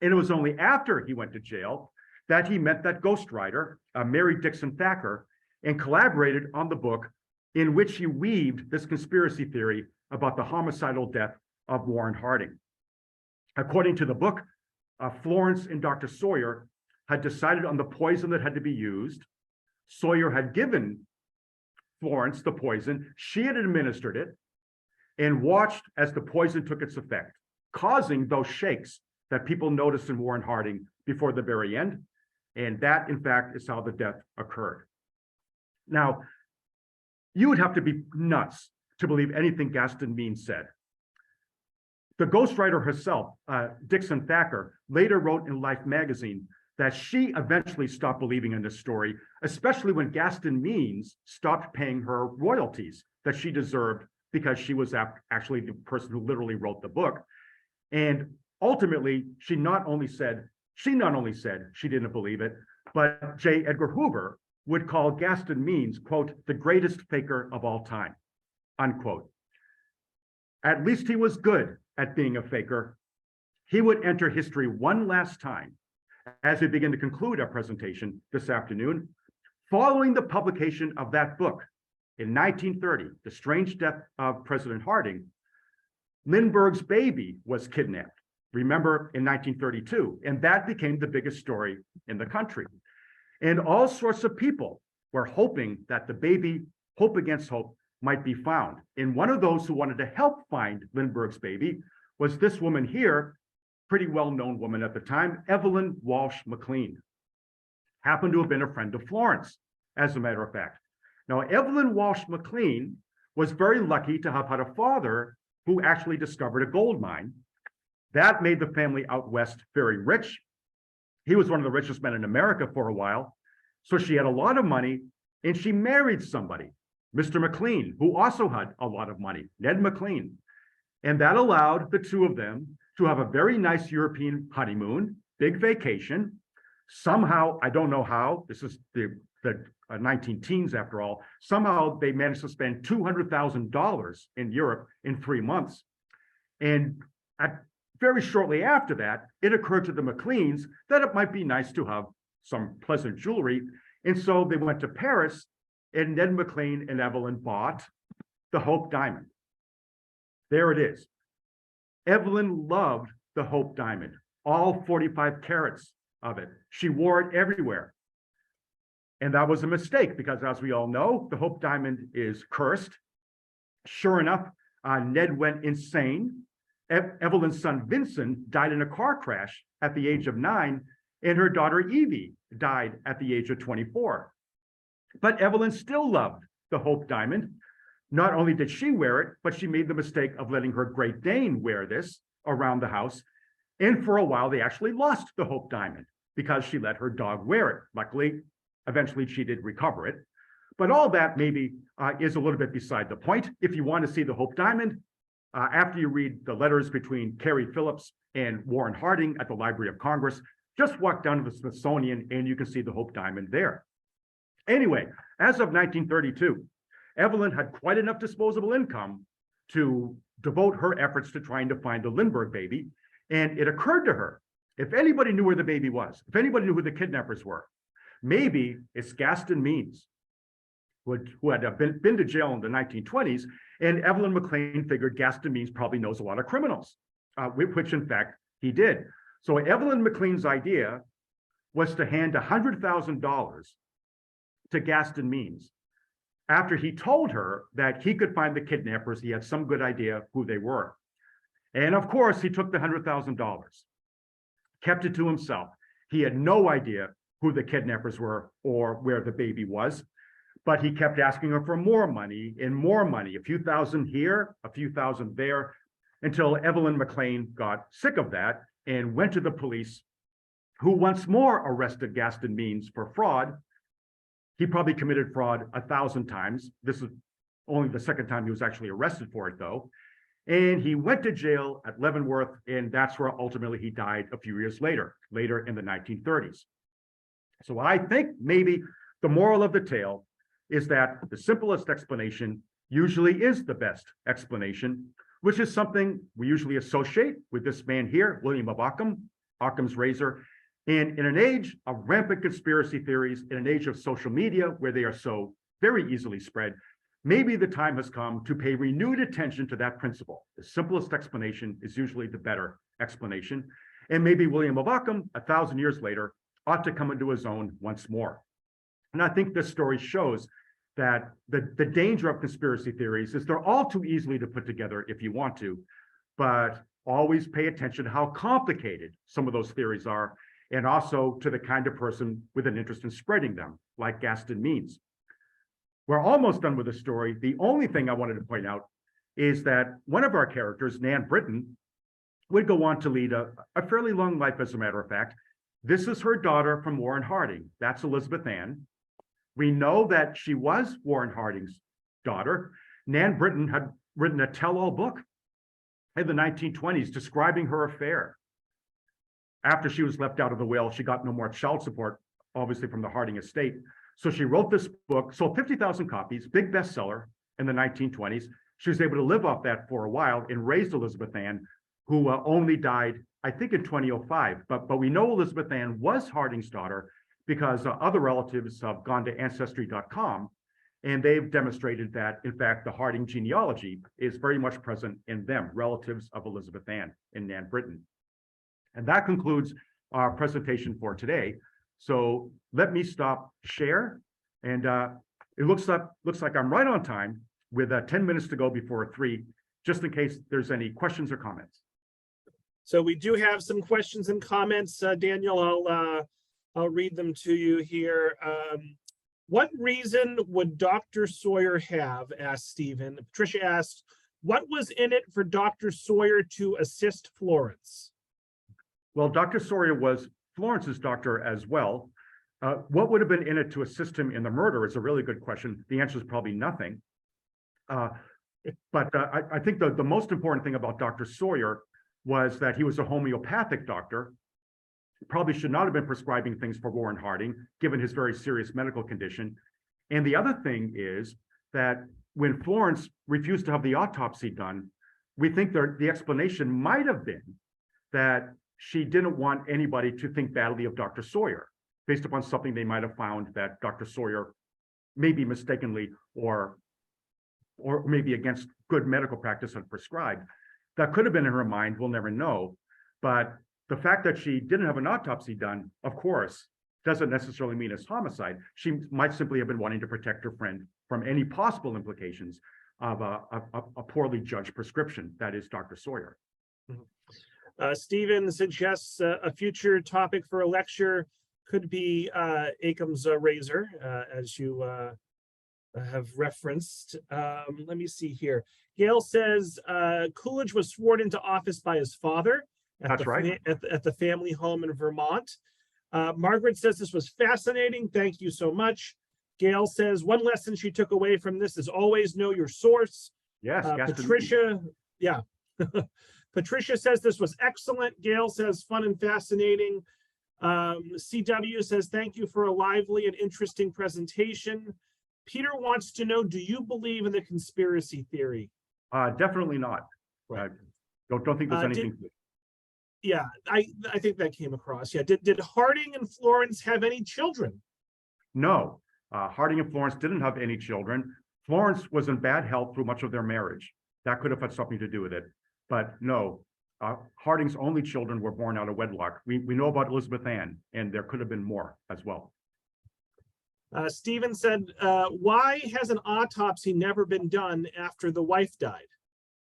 And it was only after he went to jail that he met that ghostwriter, Mary Dixon Thacker, and collaborated on the book in which he weaved this conspiracy theory about the homicidal death of Warren Harding. According to the book, Florence and Dr. Sawyer had decided on the poison that had to be used. Sawyer had given Florence the poison. She had administered it and watched as the poison took its effect, causing those shakes that people noticed in Warren Harding before the very end. And that, in fact, is how the death occurred. Now, you would have to be nuts to believe anything Gaston Means said. The ghostwriter herself, Dixon Thacker, later wrote in Life magazine that she eventually stopped believing in this story, especially when Gaston Means stopped paying her royalties that she deserved because she was actually the person who literally wrote the book. And ultimately, she not only said she didn't believe it, but J. Edgar Hoover would call Gaston Means, quote, the greatest faker of all time, unquote. At least he was good at being a faker. He would enter history one last time as we begin to conclude our presentation this afternoon. Following the publication of that book in 1930, The Strange Death of President Harding, Lindbergh's baby was kidnapped, remember, in 1932, and that became the biggest story in the country. And all sorts of people were hoping that the baby, hope against hope, might be found. And one of those who wanted to help find Lindbergh's baby was this woman here, pretty well-known woman at the time, Evelyn Walsh McLean, happened to have been a friend of Florence, as a matter of fact. Now, Evelyn Walsh McLean was very lucky to have had a father who actually discovered a gold mine. That made the family out west very rich. He was one of the richest men in America for a while. So she had a lot of money, and she married somebody, Mr. McLean, who also had a lot of money, Ned McLean. And that allowed the two of them to have a very nice European honeymoon, big vacation. Somehow, I don't know how, this is the 19-teens after all, somehow they managed to spend $200,000 in Europe in 3 months. And at very shortly after that, it occurred to the McLeans that it might be nice to have some pleasant jewelry. And so they went to Paris, and Ned McLean and Evelyn bought the Hope Diamond. There it is. Evelyn loved the Hope Diamond, all 45 carats of it. She wore it everywhere. And that was a mistake because, as we all know, the Hope Diamond is cursed. Sure enough, Ned went insane. Evelyn's son Vincent died in a car crash at the age of 9, and her daughter Evie died at the age of 24. But Evelyn still loved the Hope Diamond. Not only did she wear it, but she made the mistake of letting her Great Dane wear this around the house. And for a while, they actually lost the Hope Diamond because she let her dog wear it. Luckily, eventually she did recover it. But all that maybe is a little bit beside the point. If you want to see the Hope Diamond, after you read the letters between Carey Phillips and Warren Harding at the Library of Congress, just walk down to the Smithsonian and you can see the Hope Diamond there. Anyway, as of 1932, Evelyn had quite enough disposable income to devote her efforts to trying to find the Lindbergh baby. And it occurred to her, if anybody knew where the baby was, if anybody knew who the kidnappers were, maybe it's Gaston Means, who had been to jail in the 1920s, and Evelyn McLean figured Gaston Means probably knows a lot of criminals, which in fact he did. So Evelyn McLean's idea was to hand $100,000 to Gaston Means. After he told her that he could find the kidnappers, he had some good idea who they were. And of course, he took the $100,000, kept it to himself. He had no idea who the kidnappers were or where the baby was, but he kept asking her for more money and more money, a few thousand here, a few thousand there, until Evelyn McLean got sick of that and went to the police, who once more arrested Gaston Means for fraud. He probably committed fraud 1,000 times. This is only the second time he was actually arrested for it, though. And he went to jail at Leavenworth, and that's where ultimately he died a few years later in the 1930s. So I think maybe the moral of the tale is that the simplest explanation usually is the best explanation, which is something we usually associate with this man here, William of Ockham, Occam's razor. And in an age of rampant conspiracy theories, in an age of social media where they are so very easily spread, maybe the time has come to pay renewed attention to that principle. The simplest explanation is usually the better explanation. And maybe William of Ockham, 1,000 years later, ought to come into his own once more. And I think this story shows that the danger of conspiracy theories is they're all too easily to put together if you want to, but always pay attention to how complicated some of those theories are, and also to the kind of person with an interest in spreading them, like Gaston Means. We're almost done with the story. The only thing I wanted to point out is that one of our characters, Nan Britton, would go on to lead a fairly long life, as a matter of fact. This is her daughter from Warren Harding. That's Elizabeth Ann. We know that she was Warren Harding's daughter. Nan Britton had written a tell-all book in the 1920s describing her affair. After she was left out of the will, she got no more child support, obviously from the Harding estate. So she wrote this book, sold 50,000 copies, big bestseller in the 1920s. She was able to live off that for a while and raised Elizabeth Ann, who only died, I think, in 2005. But we know Elizabeth Ann was Harding's daughter because other relatives have gone to Ancestry.com, and they've demonstrated that, in fact, the Harding genealogy is very much present in them, relatives of Elizabeth Ann and Nan Britton. And that concludes our presentation for today. So let me stop share. And it looks like I'm right on time with 10 minutes to go before 3, just in case there's any questions or comments. So we do have some questions and comments. Daniel, I'll read them to you here. What reason would Dr. Sawyer have, asked Stephen. Patricia asked, what was in it for Dr. Sawyer to assist Florence? Well, Dr. Sawyer was Florence's doctor as well. What would have been in it to assist him in the murder is a really good question. The answer is probably nothing. But I think the most important thing about Dr. Sawyer was that he was a homeopathic doctor. Probably should not have been prescribing things for Warren Harding, given his very serious medical condition. And the other thing is that when Florence refused to have the autopsy done, we think the explanation might have been that she didn't want anybody to think badly of Dr. Sawyer, based upon something they might have found that Dr. Sawyer maybe mistakenly or maybe against good medical practice had prescribed. That could have been in her mind, we'll never know. But the fact that she didn't have an autopsy done, of course, doesn't necessarily mean it's homicide. She might simply have been wanting to protect her friend from any possible implications of a poorly judged prescription, that is Dr. Sawyer. Stephen suggests a future topic for a lecture could be Occam's razor, as you have referenced. Let me see here. Gail says Coolidge was sworn into office by his father at the family home in Vermont. Margaret says this was fascinating. Thank you so much. Gail says one lesson she took away from this is always know your source. Yes, Patricia, yeah. Patricia says this was excellent. Gail says fun and fascinating. CW says thank you for a lively and interesting presentation. Peter wants to know, do you believe in the conspiracy theory? Definitely not. Right. Don't think there's anything. Yeah, I think that came across. Yeah, did Harding and Florence have any children? No, Harding and Florence didn't have any children. Florence was in bad health through much of their marriage. That could have had something to do with it. But no, Harding's only children were born out of wedlock. We know about Elizabeth Ann, and there could have been more as well. Stephen said, why has an autopsy never been done after the wife died?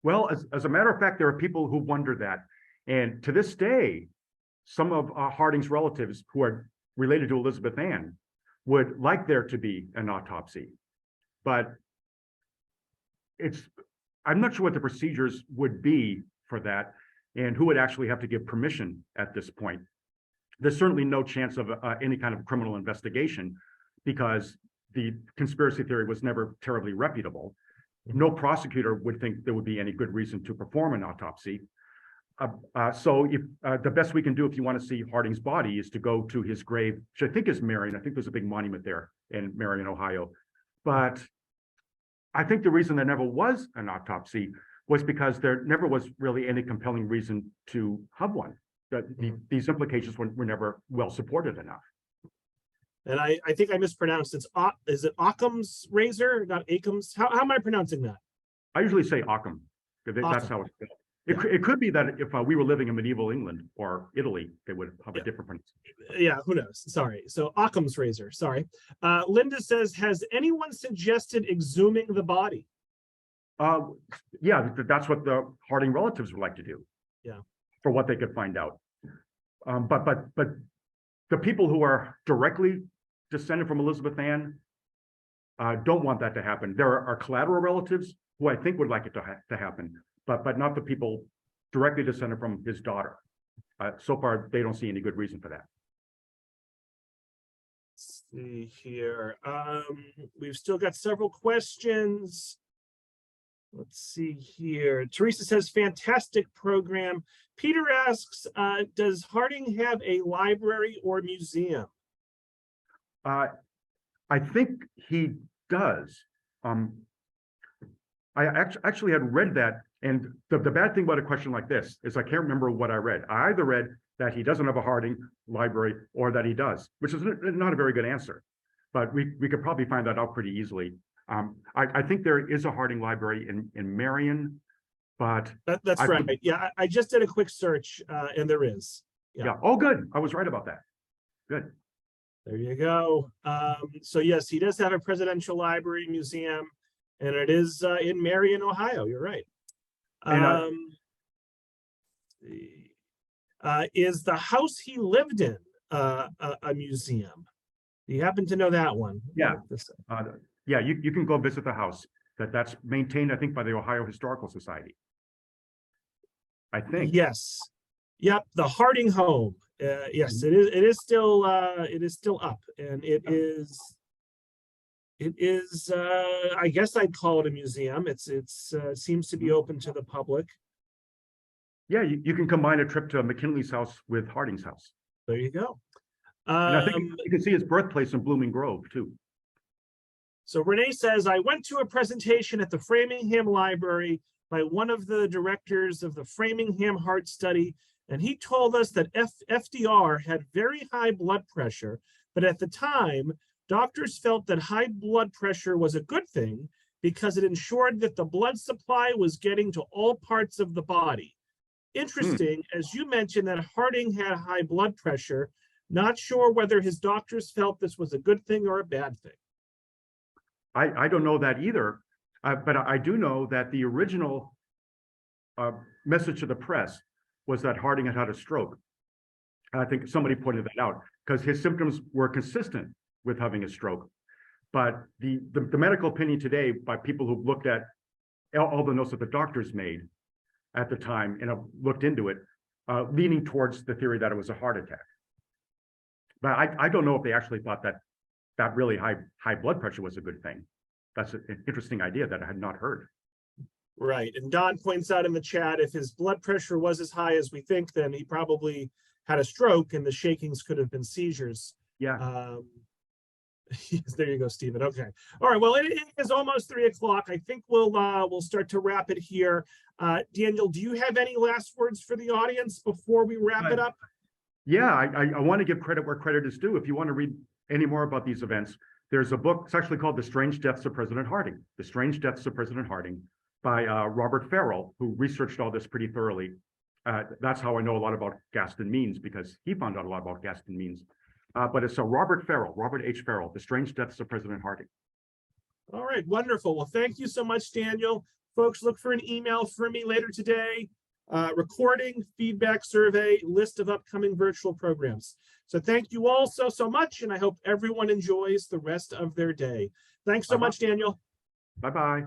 Well, as a matter of fact, there are people who wonder that. And to this day, some of Harding's relatives who are related to Elizabeth Ann would like there to be an autopsy. But I'm not sure what the procedures would be for that and who would actually have to give permission at this point. There's certainly no chance of any kind of criminal investigation because the conspiracy theory was never terribly reputable. No prosecutor would think there would be any good reason to perform an autopsy. So if the best we can do if you want to see Harding's body is to go to his grave, which I think is Marion. I think there's a big monument there in Marion, Ohio. But I think the reason there never was an autopsy was because there never was really any compelling reason to have one. These implications were never well supported enough. And I think I mispronounced it. Is it Occam's razor, not Occam's? How am I pronouncing that? I usually say Occam. That's how it's spelled. It could be that if we were living in medieval England or Italy, they would have a different pronunciation. Yeah, who knows? Sorry. So Occam's razor. Sorry. Linda says, has anyone suggested exhuming the body? Yeah, that's what the Harding relatives would like to do. Yeah. For what they could find out. But the people who are directly descended from Elizabeth Ann don't want that to happen. There are collateral relatives who I think would like it to happen, but not the people directly descended from his daughter. So far, they don't see any good reason for that. Let's see here. We've still got several questions. Let's see here. Teresa says, fantastic program. Peter asks, does Harding have a library or museum? I think he does. I actually had read that, and the bad thing about a question like this is I can't remember what I read. I either read that he doesn't have a Harding library or that he does, which is not a very good answer. But we could probably find that out pretty easily. I think there is a Harding library in Marion, but that's right. Yeah, I just did a quick search, and there is. Yeah. Oh, good. I was right about that. Good. There you go. So yes, he does have a presidential library museum, and it is in Marion, Ohio. You're right. Is the house he lived in a museum? Do you happen to know that one? Yeah. Yeah, you can go visit the house. That's maintained, I think, by the Ohio Historical Society. I think. Yes. Yep. The Harding home. Yes, it is still up, and it is I guess I'd call it a museum. It seems to be open to the public. Yeah, you can combine a trip to McKinley's house with Harding's house. There you go. And I think you can see his birthplace in Blooming Grove too. So Renee says, I went to a presentation at the Framingham Library by one of the directors of the Framingham Heart Study. And he told us that FDR had very high blood pressure, but at the time, doctors felt that high blood pressure was a good thing because it ensured that the blood supply was getting to all parts of the body. Interesting, as you mentioned that Harding had high blood pressure, not sure whether his doctors felt this was a good thing or a bad thing. I don't know that either, but I do know that the original message to the press was that Harding had had a stroke. I think somebody pointed that out because his symptoms were consistent with having a stroke. But the medical opinion today by people who've looked at all the notes that the doctors made at the time and have looked into it, leaning towards the theory that it was a heart attack. But I don't know if they actually thought that really high blood pressure was a good thing. That's an interesting idea that I had not heard. Right. And Don points out in the chat, if his blood pressure was as high as we think, then he probably had a stroke and the shakings could have been seizures. Yeah. There you go, Stephen. Okay. All right. Well, it is almost 3 o'clock. I think we'll start to wrap it here. Daniel, do you have any last words for the audience before we wrap it up? Yeah, I want to give credit where credit is due. If you want to read any more about these events, there's a book. It's actually called The Strange Deaths of President Harding. The Strange Deaths of President Harding by Robert Farrell, who researched all this pretty thoroughly. That's how I know a lot about Gaston Means, because he found out a lot about Gaston Means. But it's a Robert H. Farrell, The Strange Deaths of President Harding. All right, wonderful. Well, thank you so much, Daniel. Folks, look for an email from me later today. Recording, feedback survey, list of upcoming virtual programs. So thank you all so much, and I hope everyone enjoys the rest of their day. Thanks so much, Daniel. Bye-bye.